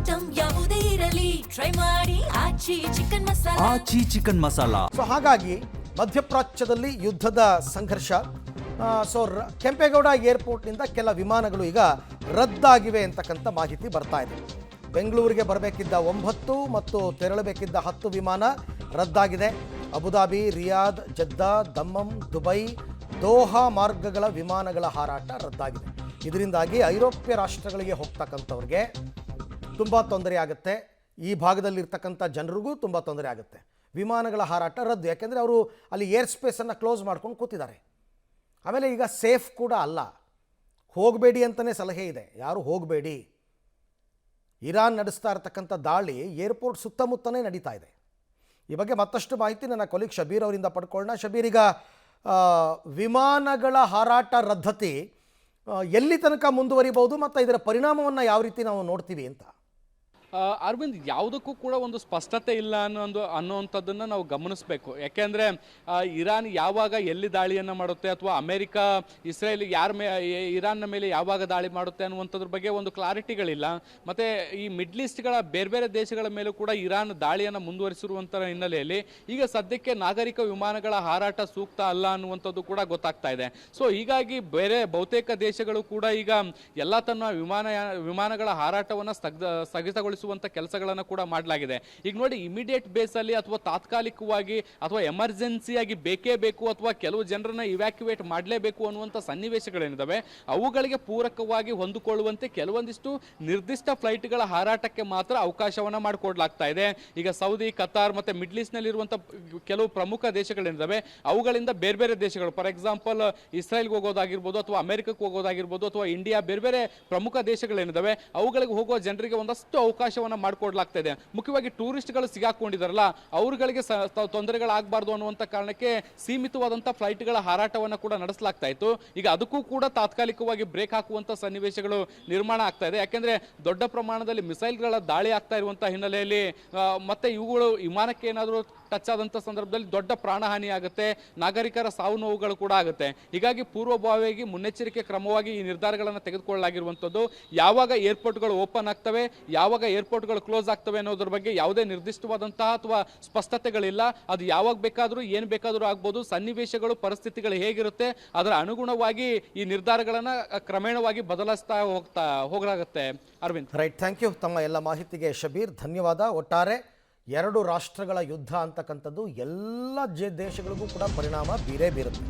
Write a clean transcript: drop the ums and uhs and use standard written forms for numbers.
Item ಯಾವುದೇ ಇರಲಿ try ಮಾಡಿ ಆಚಿ ಚಿಕನ್ ಮಸಾಲಾ. ಆಚಿ ಚಿಕನ್ ಮಸಾಲಾ. ಸೊ ಹಾಗಾಗಿ ಮಧ್ಯಪ್ರಾಚ್ಯದಲ್ಲಿ ಯುದ್ಧದ ಸಂಘರ್ಷ. ಸೊ ಕೆಂಪೇಗೌಡ ಏರ್ಪೋರ್ಟ್ನಿಂದ ಕೆಲ ವಿಮಾನಗಳು ಈಗ ರದ್ದಾಗಿವೆ ಅಂತಕ್ಕಂಥ ಮಾಹಿತಿ ಬರ್ತಾ ಇದೆ. ಬೆಂಗಳೂರಿಗೆ ಬರಬೇಕಿದ್ದ 9 ಮತ್ತು ತೆರಳಬೇಕಿದ್ದ 10 ವಿಮಾನ ರದ್ದಾಗಿದೆ. ಅಬುದಾಬಿ, ರಿಯಾದ್, ಜದ್ದಾ, ದಮ್ಮಂ, ದುಬೈ, ದೋಹಾ ಮಾರ್ಗಗಳ ವಿಮಾನಗಳ ಹಾರಾಟ ರದ್ದಾಗಿದೆ. ಇದರಿಂದಾಗಿ ಐರೋಪ್ಯ ರಾಷ್ಟ್ರಗಳಿಗೆ ಹೋಗ್ತಕ್ಕಂಥವ್ರಿಗೆ ತುಂಬ ತೊಂದರೆ ಆಗುತ್ತೆ. ಈ ಭಾಗದಲ್ಲಿರ್ತಕ್ಕಂಥ ಜನರಿಗೂ ತುಂಬ ತೊಂದರೆ ಆಗುತ್ತೆ. ವಿಮಾನಗಳ ಹಾರಾಟ ರದ್ದು, ಯಾಕೆಂದರೆ ಅವರು ಅಲ್ಲಿ ಏರ್ ಸ್ಪೇಸನ್ನು ಕ್ಲೋಸ್ ಮಾಡ್ಕೊಂಡು ಕೂತಿದ್ದಾರೆ. ಆಮೇಲೆ ಈಗ ಸೇಫ್ ಕೂಡ ಅಲ್ಲ, ಹೋಗಬೇಡಿ ಅಂತಲೇ ಸಲಹೆ ಇದೆ, ಯಾರು ಹೋಗಬೇಡಿ. ಇರಾನ್ ನಡೆಸ್ತಾ ಇರತಕ್ಕಂಥ ದಾಳಿ ಏರ್ಪೋರ್ಟ್ ಸುತ್ತಮುತ್ತನೇ ನಡೀತಾ ಇದೆ. ಈ ಬಗ್ಗೆ ಮತ್ತಷ್ಟು ಮಾಹಿತಿ ನನ್ನ ಕೊಲೀಗ್ ಶಬೀರ್ ಅವರಿಂದ ಪಡ್ಕೊಳ್ಳೋಣ. ಶಬೀರ್, ಈಗ ವಿಮಾನಗಳ ಹಾರಾಟ ರದ್ದತಿ ಎಲ್ಲಿ ತನಕ ಮುಂದುವರಿಬಹುದು ಮತ್ತು ಇದರ ಪರಿಣಾಮವನ್ನು ಯಾವ ರೀತಿ ನಾವು ನೋಡ್ತೀವಿ ಅಂತ? ಅರವಿಂದ್, ಯಾವುದಕ್ಕೂ ಕೂಡ ಒಂದು ಸ್ಪಷ್ಟತೆ ಇಲ್ಲ ಅನ್ನುವಂಥದ್ದನ್ನು ನಾವು ಗಮನಿಸಬೇಕು. ಯಾಕೆಂದರೆ ಇರಾನ್ ಯಾವಾಗ ಎಲ್ಲಿ ದಾಳಿಯನ್ನು ಮಾಡುತ್ತೆ ಅಥವಾ ಅಮೆರಿಕ ಇಸ್ರೇಲ್ ಇರಾನ್ನ ಮೇಲೆ ಯಾವಾಗ ದಾಳಿ ಮಾಡುತ್ತೆ ಅನ್ನುವಂಥದ್ರ ಬಗ್ಗೆ ಒಂದು ಕ್ಲಾರಿಟಿಗಳಿಲ್ಲ. ಮತ್ತು ಈ ಮಿಡ್ಲ್ ಈಸ್ಟ್ಗಳ ಬೇರೆ ಬೇರೆ ದೇಶಗಳ ಮೇಲೂ ಕೂಡ ಇರಾನ್ ದಾಳಿಯನ್ನು ಮುಂದುವರಿಸಿರುವಂಥ ಹಿನ್ನೆಲೆಯಲ್ಲಿ ಈಗ ಸದ್ಯಕ್ಕೆ ನಾಗರಿಕ ವಿಮಾನಗಳ ಹಾರಾಟ ಸೂಕ್ತ ಅಲ್ಲ ಅನ್ನುವಂಥದ್ದು ಕೂಡ ಗೊತ್ತಾಗ್ತಾ ಇದೆ. ಸೊ ಹೀಗಾಗಿ ಬಹುತೇಕ ದೇಶಗಳು ಕೂಡ ಈಗ ಎಲ್ಲ ತನ್ನ ವಿಮಾನಗಳ ಹಾರಾಟವನ್ನು ಸ್ಥಗಿತಗೊಳಿಸುವಂಥ ಕೆಲಸಗಳನ್ನು ಕೂಡ ಮಾಡಲಾಗಿದೆ. ಈಗ ನೋಡಿ, ಇಮಿಡಿಯೇಟ್ ಬೇಸಲ್ಲಿ ಅಥವಾ ತಾತ್ಕಾಲಿಕವಾಗಿ ಅಥವಾ ಎಮರ್ಜೆನ್ಸಿಯಾಗಿ ಬೇಕೇ ಬೇಕು ಅಥವಾ ಕೆಲವು ಜನರನ್ನ ಇವ್ಯಾಕ್ಯುವೇಟ್ ಮಾಡಲೇಬೇಕು ಅನ್ನುವಂಥ ಸನ್ನಿವೇಶಗಳೇನಿದ್ದಾವೆ ಅವುಗಳಿಗೆ ಪೂರಕವಾಗಿ ಹೊಂದಿಕೊಳ್ಳುವಂತೆ ಕೆಲವೊಂದಿಷ್ಟು ನಿರ್ದಿಷ್ಟ ಫ್ಲೈಟ್ಗಳ ಹಾರಾಟಕ್ಕೆ ಮಾತ್ರ ಅವಕಾಶವನ್ನು ಮಾಡಿಕೊಡ್ಲಾಗ್ತಾ ಇದೆ. ಈಗ ಸೌದಿ, ಕತಾರ್ ಮತ್ತು ಮಿಡ್ಲ್ ಈಸ್ಟ್ನಲ್ಲಿರುವಂಥ ಕೆಲವು ಪ್ರಮುಖ ದೇಶಗಳೇನಿದ್ದಾವೆ ಅವುಗಳಿಂದ ಬೇರೆ ಬೇರೆ ದೇಶಗಳು, ಫಾರ್ ಎಕ್ಸಾಂಪಲ್ ಇಸ್ರೇಲ್ಗೆ ಹೋಗೋದಾಗಿರ್ಬೋದು ಅಥವಾ ಅಮೆರಿಕಕ್ಕೆ ಹೋಗೋದಾಗಿರ್ಬೋದು ಅಥವಾ ಇಂಡಿಯಾ, ಬೇರೆ ಬೇರೆ ಪ್ರಮುಖ ದೇಶಗಳೇನಿದ್ದಾವೆ ಅವುಗಳಿಗೆ ಹೋಗುವ ಜನರಿಗೆ ಒಂದಷ್ಟು ಅವಕಾಶವನ್ನು ಮಾಡಿಕೊಡ್ಲಾಗ್ತಾ ಇದೆ. ಮುಖ್ಯವಾಗಿ ಟೂರಿಸ್ಟ್ಗಳು ಸಿಗಾಕೊಂಡಿದಾರಲ್ಲ ಅವ್ರಗಳಿಗೆ ತೊಂದರೆಗಳಾಗಬಾರ್ದು ಅನ್ನುವಂಥ ಕಾರಣಕ್ಕೆ ಸೀಮಿತವಾದಂಥ ಫ್ಲೈಟ್ಗಳ ಹಾರಾಟವನ್ನು ಕೂಡ ನಡೆಸಲಾಗ್ತಾ ಇತ್ತು. ಈಗ ಅದಕ್ಕೂ ಕೂಡ ತಾತ್ಕಾಲಿಕವಾಗಿ ಬ್ರೇಕ್ ಹಾಕುವಂಥ ಸನ್ನಿವೇಶಗಳು ನಿರ್ಮಾಣ ಆಗ್ತಾ ಇದೆ. ಯಾಕೆಂದ್ರೆ ದೊಡ್ಡ ಪ್ರಮಾಣದಲ್ಲಿ ಮಿಸೈಲ್ಗಳ ದಾಳಿ ಆಗ್ತಾ ಇರುವಂಥ ಹಿನ್ನೆಲೆಯಲ್ಲಿ ಮತ್ತೆ ಇವುಗಳು ವಿಮಾನಕ್ಕೆ ಏನಾದರೂ ಟಚ್ ಆದಂಥ ಸಂದರ್ಭದಲ್ಲಿ ದೊಡ್ಡ ಪ್ರಾಣಹಾನಿ ಆಗುತ್ತೆ, ನಾಗರಿಕರ ಸಾವು ನೋವುಗಳು ಕೂಡ ಆಗುತ್ತೆ. ಹೀಗಾಗಿ ಪೂರ್ವಭಾವಿಯಾಗಿ ಮುನ್ನೆಚ್ಚರಿಕೆ ಕ್ರಮವಾಗಿ ಈ ನಿರ್ಧಾರಗಳನ್ನು ತೆಗೆದುಕೊಳ್ಳಲಾಗಿರುವಂಥದ್ದು. ಯಾವಾಗ ಏರ್ಪೋರ್ಟ್ಗಳು ಓಪನ್ ಆಗ್ತವೆ, ಯಾವಾಗ ಏರ್ಪೋರ್ಟ್ಗಳು ಕ್ಲೋಸ್ ಆಗ್ತವೆ ಅನ್ನೋದ್ರ ಬಗ್ಗೆ ಯಾವುದೇ ನಿರ್ದಿಷ್ಟವಾದಂತಹ ಅಥವಾ ಸ್ಪಷ್ಟತೆಗಳಿಲ್ಲ. ಅದು ಯಾವಾಗ ಬೇಕಾದರೂ ಏನು ಬೇಕಾದರೂ ಆಗ್ಬೋದು. ಸನ್ನಿವೇಶಗಳು, ಪರಿಸ್ಥಿತಿಗಳು ಹೇಗಿರುತ್ತೆ ಅದರ ಅನುಗುಣವಾಗಿ ಈ ನಿರ್ಧಾರಗಳನ್ನು ಕ್ರಮೇಣವಾಗಿ ಬದಲಾಯಿಸ್ತಾ ಹೋಗಲಾಗುತ್ತೆ. ಅರವಿಂದ್, ರೈಟ್, ಥ್ಯಾಂಕ್ ಯು ತಮ್ಮ ಎಲ್ಲ ಮಾಹಿತಿಗೆ ಶಬೀರ್, ಧನ್ಯವಾದ. ಒಟ್ಟಾರೆ 2 ರಾಷ್ಟ್ರಗಳ ಯುದ್ಧ ಅಂತಕ್ಕಂಥದ್ದು ಎಲ್ಲ ದೇಶಗಳಿಗೂ ಕೂಡ ಪರಿಣಾಮ ಬೀರುತ್ತೆ.